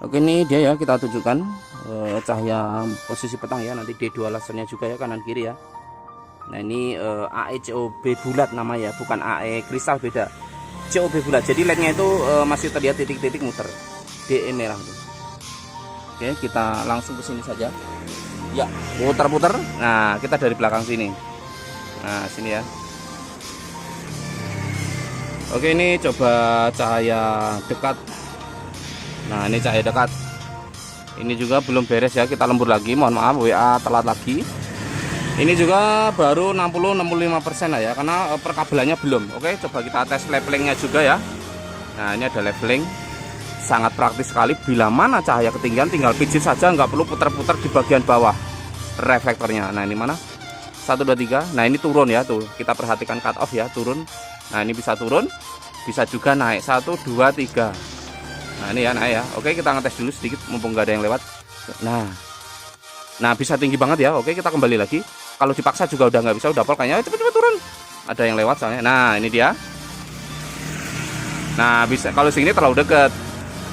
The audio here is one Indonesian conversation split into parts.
Oke, ini dia ya, kita tunjukkan cahaya posisi petang ya, nanti D2 lasernya juga ya, kanan kiri ya. Nah ini AE COB bulat nama ya, bukan AE kristal, beda. COB bulat, jadi lednya itu masih terlihat titik-titik muter DE merah tuh. Oke, kita langsung ke sini saja ya, putar-putar. Nah kita dari belakang sini, nah sini ya. Oke, ini coba cahaya dekat. Nah ini cahaya dekat, ini juga belum beres ya, kita lembur lagi, mohon maaf WA telat lagi. Ini juga baru 60-65% lah ya, karena perkabelannya belum. Oke, coba kita tes levelingnya juga ya. Nah ini ada leveling, sangat praktis sekali. Bila mana cahaya ketinggian tinggal pijit saja, nggak perlu putar-putar di bagian bawah reflektornya. Nah ini mana, 1 2 3. Nah ini turun ya, tuh kita perhatikan cut off ya, turun. Nah ini bisa turun, bisa juga naik, 1 2 3. Nah ini ya, naik ya. Oke, kita ngetes dulu sedikit mumpung nggak ada yang lewat. Nah bisa tinggi banget ya. Oke, kita kembali lagi. Kalau dipaksa juga udah nggak bisa, udah pokoknya cepet-cepet turun. Ada yang lewat soalnya. Nah ini dia. Nah bisa, kalau sini terlalu deket.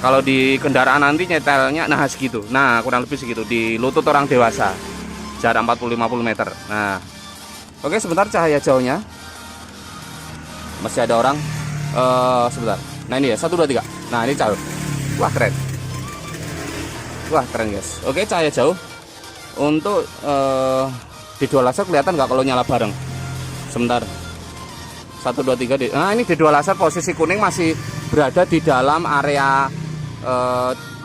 Kalau di kendaraan nanti nyetelnya nah segitu. Nah kurang lebih segitu, di lutut orang dewasa, jarak 40-50 meter. Nah oke, sebentar cahaya jauhnya masih ada orang. Sebentar. Nah ini ya, 1 2 3. Nah ini jauh. Wah keren. Wah keren guys. Oke, cahaya jauh. Untuk D2 laser kelihatan nggak kalau nyala bareng? Sebentar. 1 2 3. Nah ini D2 laser posisi kuning masih berada di dalam area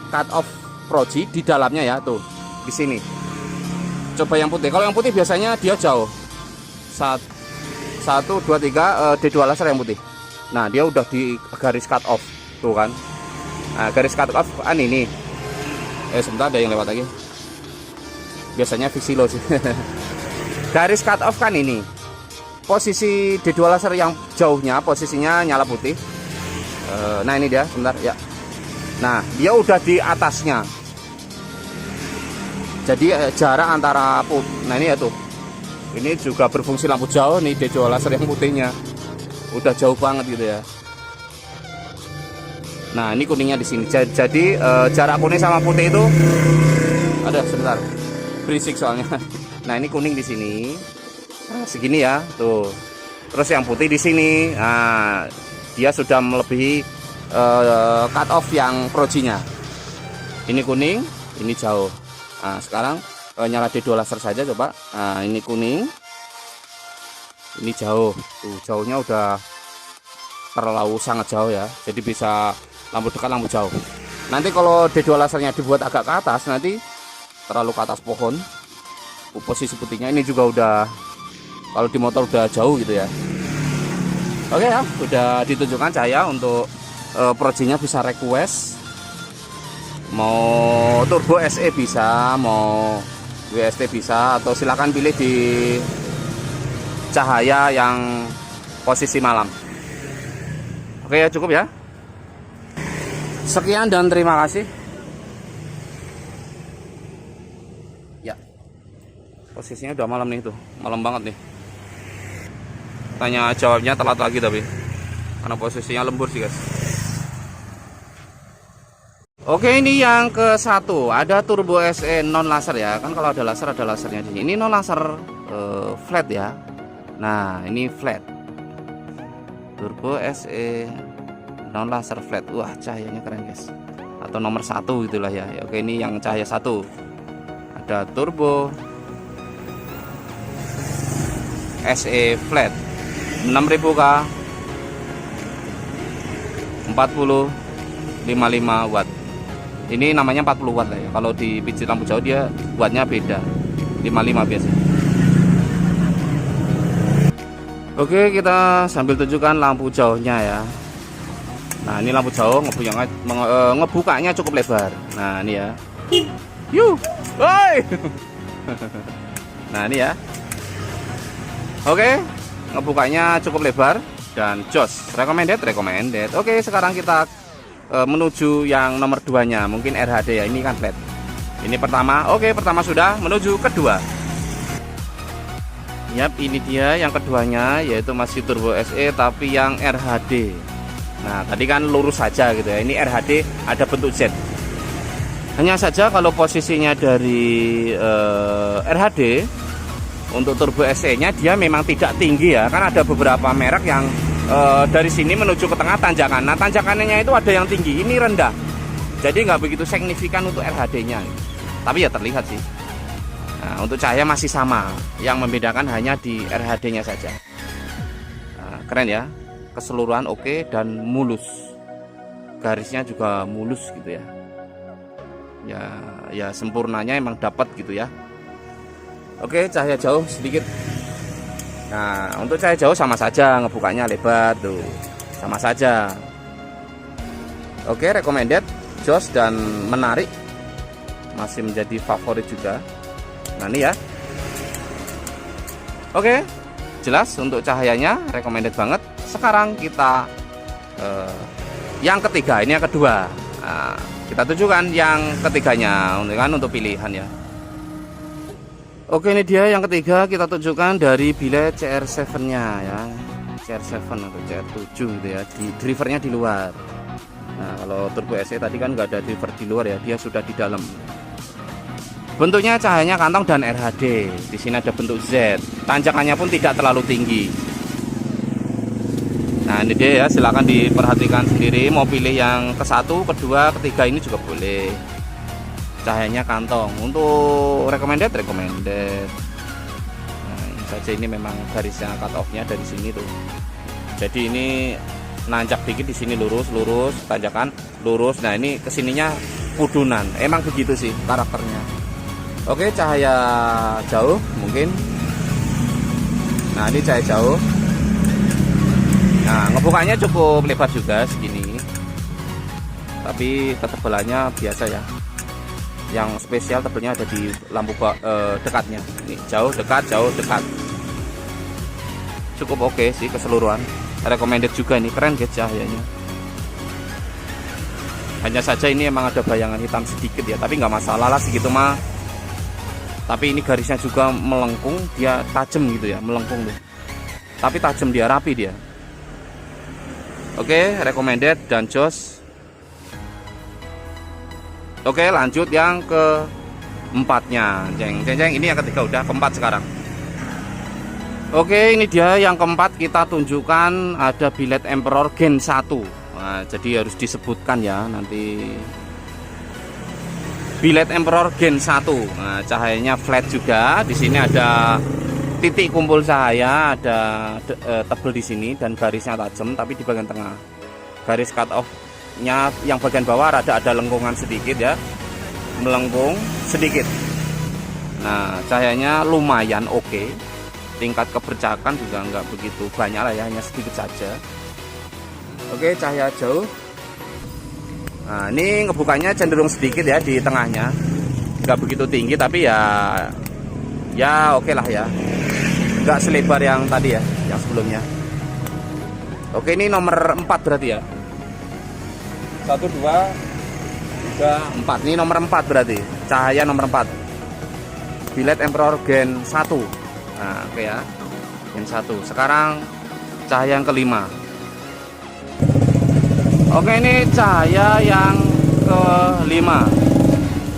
cut off proji, di dalamnya ya, tuh di sini. Coba yang putih. Kalau yang putih biasanya dia jauh. 1 2 3 D2 laser yang putih. Nah dia udah di garis cut off tuh kan. Nah garis cut off kan ini. Sebentar, ada yang lewat lagi. Biasanya Vixilo sih. Garis cut off kan ini. Posisi D2 laser yang jauhnya posisinya nyala putih. Nah ini dia, sebentar ya. Nah dia udah di atasnya. Jadi jarak antara nah ini ya tuh. Ini juga berfungsi lampu jauh nih, D2 laser yang putihnya. Udah jauh banget gitu ya. Nah ini kuningnya di sini. Jadi jarak kuning sama putih itu ada, sebentar, berisik soalnya. Nah ini kuning di sini, nah, segini ya tuh. Terus yang putih di sini. Nah dia sudah melebihi cut off yang projinya. Ini kuning, ini jauh. Nah sekarang nyala D2 laser saja coba. Nah ini kuning, ini jauh. Tuh jauhnya udah terlalu sangat jauh ya. Jadi bisa lampu dekat, lampu jauh. Nanti kalau D2 lasernya dibuat agak ke atas, nanti terlalu ke atas pohon, posisi putihnya ini juga udah, kalau di motor udah jauh gitu ya. Oke ya, udah ditunjukkan cahaya. Untuk projinya bisa request, mau turbo SE bisa, mau WST bisa, atau silakan pilih di cahaya yang posisi malam. Oke ya, cukup ya. Sekian dan terima kasih. Ya, posisinya udah malam nih tuh, malam banget nih. Tanya jawabnya telat lagi tapi karena posisinya lembur sih guys. Oke, ini yang ke satu, ada turbo SE non laser ya. Kan kalau ada lasernya di sini. Ini non laser flat ya. Nah ini flat, turbo SE non laser flat. Wah cahayanya keren guys, atau nomor 1 gitulah ya. Oke, ini yang cahaya 1. Ada turbo SE flat 6000K 40 55 watt. Ini namanya 40 watt lah ya. Kalau di pijit lampu jauh dia wattnya beda, 55 biasanya. Oke, kita sambil tunjukkan lampu jauhnya ya. Nah ini lampu jauh ngebukanya cukup lebar. Nah ini ya. Yuh, woi. Nah ini ya. Oke, ngebukanya cukup lebar dan jos, recommended. Oke, sekarang kita menuju yang nomor 2-nya, mungkin RHD ya. Ini kan flat. Ini pertama. Oke, pertama sudah, menuju kedua. Yap, ini dia yang keduanya, yaitu masih turbo SE tapi yang RHD. Nah tadi kan lurus saja gitu ya, ini RHD ada bentuk Z. Hanya saja kalau posisinya dari RHD untuk turbo SE nya dia memang tidak tinggi ya, kan ada beberapa merek yang dari sini menuju ke tengah tanjakan. Nah tanjakannya itu ada yang tinggi, ini rendah, jadi nggak begitu signifikan untuk RHD nya, tapi ya terlihat sih. Nah, untuk cahaya masih sama, yang membedakan hanya di RHD nya saja. Nah, keren ya, keseluruhan oke dan mulus, garisnya juga mulus gitu ya. Ya sempurnanya emang dapat gitu ya. Oke, cahaya jauh sedikit. Nah untuk cahaya jauh sama saja, ngebukanya lebar tuh, sama saja. Oke, recommended, jos dan menarik, masih menjadi favorit juga. Nah ini ya. Oke, jelas untuk cahayanya recommended banget. Sekarang kita yang ketiga, ini yang kedua. Nah, kita tunjukkan yang ketiganya untuk pilihan ya. Oke, ini dia yang ketiga, kita tunjukkan dari bilet CR7 nya ya, CR7 atau CR7 gitu ya, di drivernya di luar. Nah kalau turbo SE tadi kan nggak ada driver di luar ya, dia sudah di dalam. Bentuknya cahayanya kantong dan RHD. Di sini ada bentuk Z, tanjakannya pun tidak terlalu tinggi. Nah ini dia ya, silahkan diperhatikan sendiri, mau pilih yang ke-1, kedua, ketiga ini juga boleh. Cahayanya kantong, untuk recommended. Nah ini saja, ini memang garisnya cut off nya dari sini tuh, jadi ini nanjak dikit, di sini lurus, tanjakan lurus. Nah ini kesininya pudunan, emang begitu sih karakternya. Oke, cahaya jauh mungkin. Nah ini cahaya jauh. Nah ngebukanya cukup lebar juga segini, tapi ketebalannya biasa ya. Yang spesial tebelnya ada di lampu dekatnya. Ini jauh, dekat, jauh, dekat. Cukup oke sih keseluruhan. Recommended juga, ini keren guys cahayanya. Hanya saja ini emang ada bayangan hitam sedikit ya, tapi nggak masalah lah segitu mah. Tapi ini garisnya juga melengkung, dia tajam gitu ya, melengkung tuh. Tapi tajam, dia rapi dia. Oke, recommended dan jos. Oke, lanjut yang keempatnya. Jeng. Ini yang ketiga, udah keempat sekarang. Oke, ini dia yang keempat, kita tunjukkan ada bilet Emperor Gen 1. Nah, jadi harus disebutkan ya nanti. Bilet Emperor Gen 1. Nah, cahayanya flat juga. Di sini ada titik kumpul cahaya, ada tebel di sini dan garisnya tajam, tapi di bagian tengah garis cut off-nya yang bagian bawah ada lengkungan sedikit ya, melengkung sedikit. Nah cahayanya lumayan oke. Tingkat kebercakan juga nggak begitu banyak lah ya, hanya sedikit saja. Oke, cahaya jauh. Nah ini ngebukanya cenderung sedikit ya di tengahnya, nggak begitu tinggi, tapi ya oke lah ya, nggak selebar yang tadi ya, yang sebelumnya. Oke, ini nomor 4 berarti ya. 1, 2, 3, 4. Ini nomor 4 berarti. Cahaya nomor 4. Bilet Emperor Gen 1. Nah, oke ya. Gen 1. Sekarang cahaya yang kelima. Oke, ini cahaya yang kelima.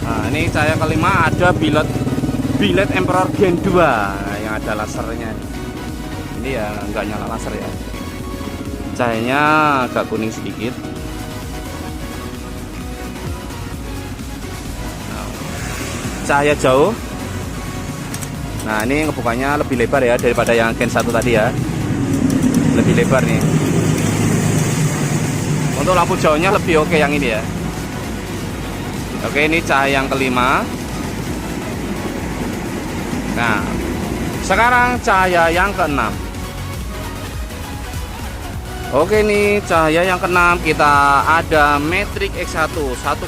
Nah, ini cahaya kelima, ada bilet Emperor Gen 2. Nah, yang ada lasernya. Ini ya nggak nyala laser ya. Cahayanya agak kuning sedikit. Cahaya jauh. Nah ini ngebukanya lebih lebar ya daripada yang Gen 1 tadi ya, lebih lebar nih. Untuk lampu jauhnya lebih oke yang ini ya. Oke, ini cahaya yang kelima. Nah sekarang cahaya yang keenam. Oke, ini cahaya yang keenam, kita ada Matrix X1 1,5,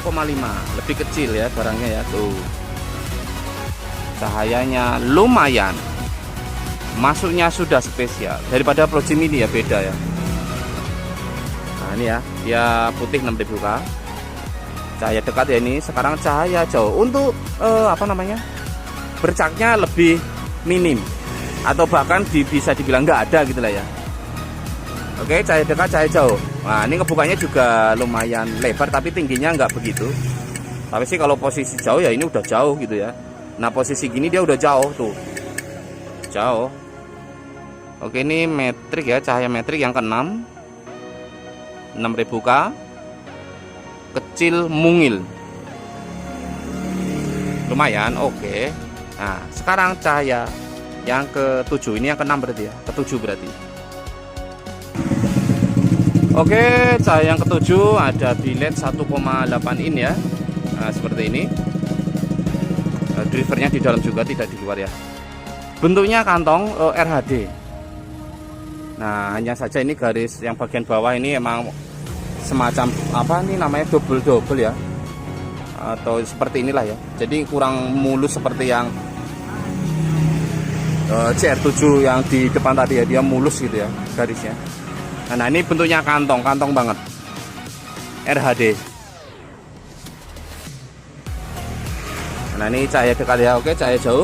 lebih kecil ya barangnya ya tuh. Cahayanya lumayan, masuknya sudah spesial daripada Pro Gemini ya, beda ya. Nah ini ya, dia putih 6000K. Cahaya dekat ya ini. Sekarang cahaya jauh. Untuk bercaknya lebih minim, atau bahkan bisa dibilang nggak ada gitu lah ya. Oke, cahaya dekat, cahaya jauh. Nah ini ngebukanya juga lumayan lebar, tapi tingginya nggak begitu. Tapi sih kalau posisi jauh ya ini udah jauh gitu ya. Nah posisi gini dia udah jauh tuh, jauh. Oke, ini metrik ya, cahaya metrik yang ke-6, 6000K, kecil mungil, lumayan. Oke. Nah sekarang cahaya yang ke-7, ini yang ke-6 berarti ya, ke-7 berarti. Oke, cahaya yang ke-7 ada bilet 1,8 in ya. Nah seperti ini. Drivernya di dalam juga, tidak di luar ya. Bentuknya kantong RHD. Nah hanya saja ini garis yang bagian bawah ini emang semacam apa nih namanya, double ya, atau seperti inilah ya. Jadi kurang mulus seperti yang CR7 yang di depan tadi ya, dia mulus gitu ya garisnya. Nah ini bentuknya kantong banget, RHD. Nah ini cahaya dekat ya, oke. Cahaya jauh,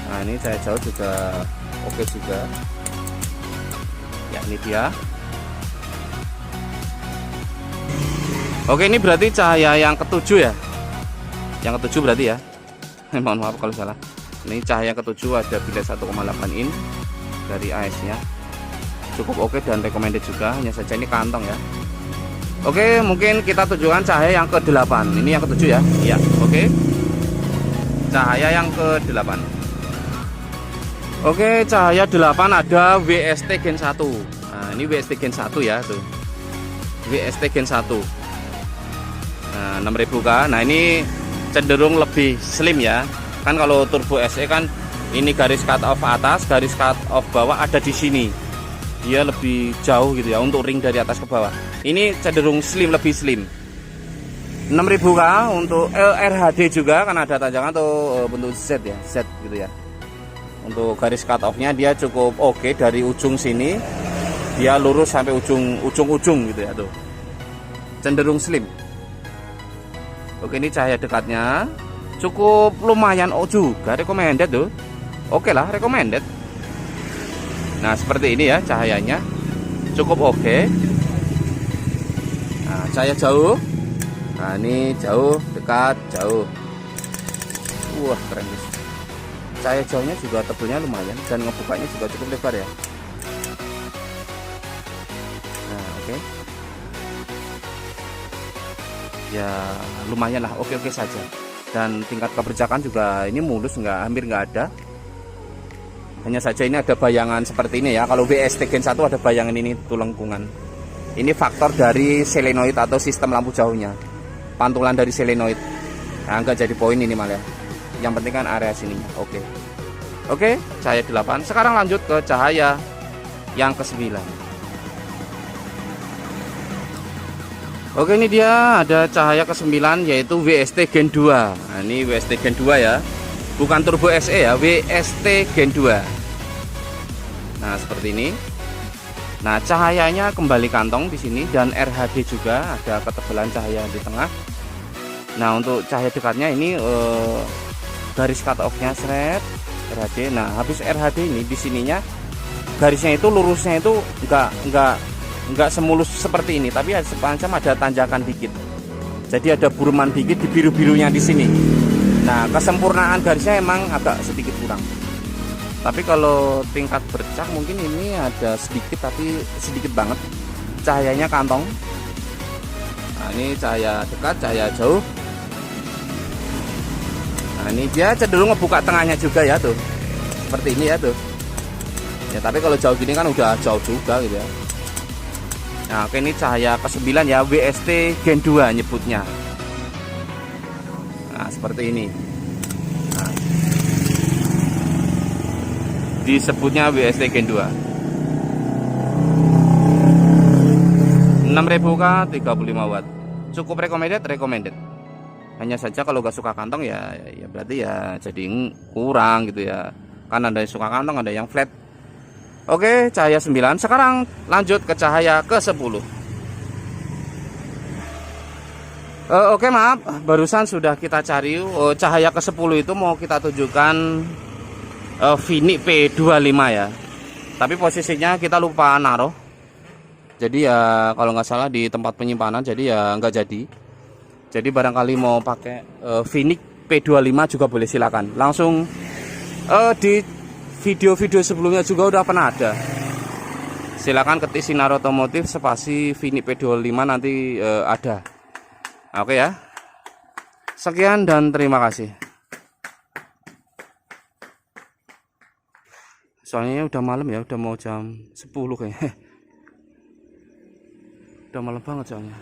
nah ini cahaya jauh juga oke juga ya, ini dia. Oke, ini berarti cahaya yang ke-7 ya, yang ke-7 berarti ya. Mohon maaf kalau salah. Ini cahaya ke-7 ada bilet 1,8 in dari AS nya, cukup oke dan recommended juga. Hanya saja ini kantong ya. Oke, mungkin kita tunjukkan cahaya yang ke-8. Ini yang ke-7 ya. Iya, oke. Cahaya yang ke-8. Oke, cahaya 8 ada WST Gen 1. Nah, ini WST Gen 1 ya tuh. WST Gen 1. Nah, 6000K. Nah, ini cenderung lebih slim ya. Kan kalau Turbo SE kan ini garis cut off atas, garis cut off bawah ada di sini. Dia lebih jauh gitu ya untuk ring dari atas ke bawah. Ini cenderung slim, lebih slim. 6000K untuk RHD juga kan ada tanjangan atau bentuk Z ya, Z gitu ya. Untuk garis cut off-nya dia cukup oke, dari ujung sini dia lurus sampai ujung gitu ya tuh. Cenderung slim. Oke, ini cahaya dekatnya cukup lumayan juga, recommended tuh. Oke lah, recommended. Nah seperti ini ya cahayanya, cukup oke. Nah cahaya jauh, nah ini jauh, dekat, jauh. Wah keren guys. Cahaya jauhnya juga tebelnya lumayan dan ngebukanya juga cukup lebar ya. Nah oke. Ya lumayan lah, oke saja. Dan tingkat keberjakan juga ini mulus, hampir nggak ada. Hanya saja ini ada bayangan seperti ini ya. Kalau WST Gen 1 ada bayangan ini tuh lengkungan. Ini faktor dari selenoid atau sistem lampu jauhnya, pantulan dari selenoid. Nah nggak jadi poin ini malah. Yang penting kan area sininya. Oke, cahaya 8. Sekarang lanjut ke cahaya yang ke-9. Oke, ini dia ada cahaya ke-9 yaitu WST Gen 2. Nah ini WST Gen 2 ya, bukan Turbo SE ya, WST Gen 2. Nah seperti ini. Nah cahayanya kembali kantong di sini dan RHD juga, ada ketebalan cahaya di tengah. Nah untuk cahaya dekatnya ini garis cut off-nya seret RHD. Nah habis RHD ini di sininya garisnya itu lurusnya itu enggak semulus seperti ini, tapi semacam ada tanjakan dikit. Jadi ada buruman dikit di biru-birunya di sini. Nah kesempurnaan garisnya emang agak sedikit kurang. Tapi kalau tingkat bercak mungkin ini ada sedikit, tapi sedikit banget. Cahayanya kantong. Nah ini cahaya dekat, cahaya jauh. Nah ini dia cenderung ngebuka tengahnya juga ya tuh, seperti ini ya tuh ya. Tapi kalau jauh gini kan udah jauh juga gitu ya. Nah oke, ini cahaya ke-9 ya, WST Gen 2 nyebutnya. Nah seperti ini. Nah, disebutnya WST Gen 2. 6000K 35 watt. Cukup recommended. Hanya saja kalau gak suka kantong ya berarti ya jadi kurang gitu ya. Kan ada yang suka kantong, ada yang flat. Oke, cahaya 9. Sekarang lanjut ke cahaya ke-10. Oke, maaf, barusan sudah kita cari. Cahaya ke-10 itu mau kita tunjukkan Vini P25 ya. Tapi posisinya kita lupa naruh. Jadi ya kalau nggak salah di tempat penyimpanan, jadi ya nggak jadi. Jadi barangkali mau pakai Vinic P25 juga boleh, silakan. Langsung di video-video sebelumnya juga udah pernah ada. Silakan ketik Sinar Otomotif spasi Vinic P25 nanti ada. Oke ya. Sekian dan terima kasih. Soalnya udah malam ya, udah mau jam 10 kayaknya. Udah malam banget soalnya.